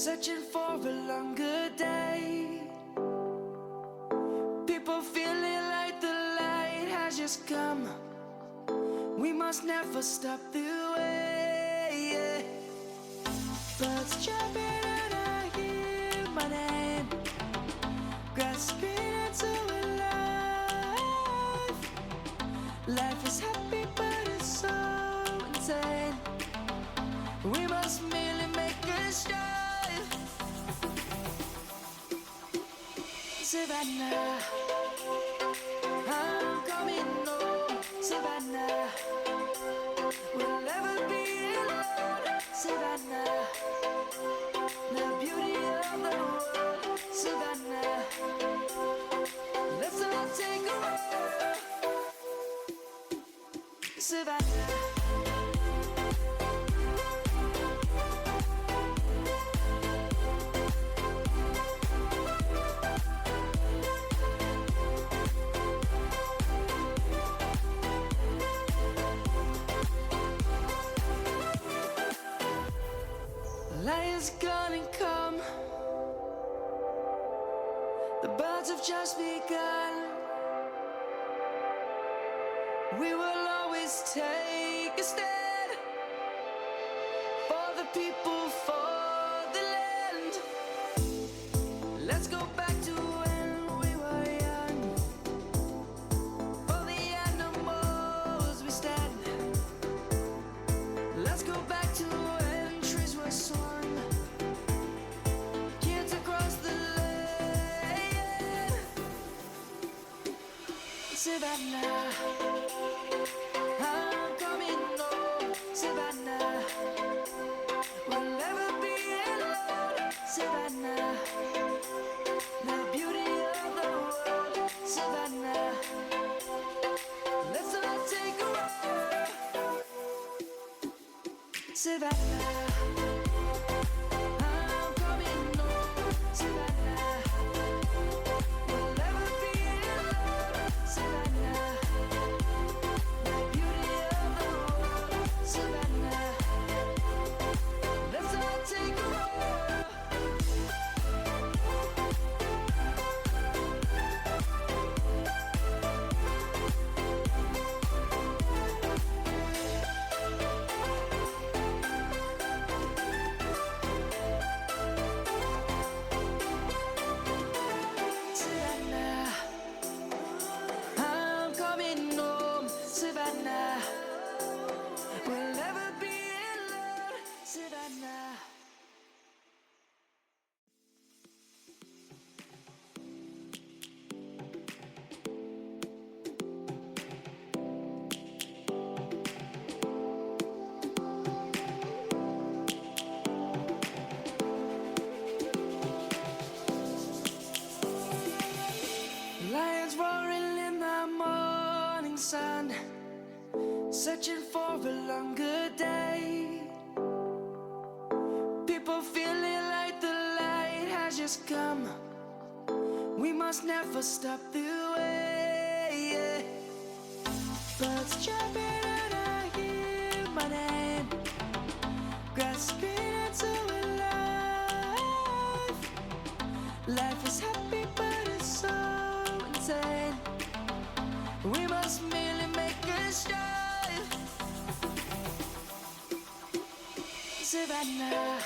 searching for a longer day. People feeling like the light has just come. We must never stop the way. Birds chirping and I hear my name, grasping into a life. Life is happy but it's so insane. We must merely make a strive. Savannah, I'm coming home. Savannah, we'll never be alone. Savannah, the beauty of the world. Savannah, let's all take a walk. Savannah. Lion's gonna come. The birds have just begun. We will always take a stand for the people, for the land. Let's go back to when we were young. For the animals we stand. Let's go back to when trees were swung. Savannah, I'm coming home. Savannah, we'll never be alone. Savannah, the beauty of the world. Savannah, let's all take a walk. Savannah. Savannah, we'll never be alone. Savannah. Lions roaring in the morning sun, searching for a longer day. People feeling like the light has just come. We must never stop the way. Birds chirping and I hear my name, grasping into a life. Life is happy but it's so insane. We must merely make a strive. Savannah.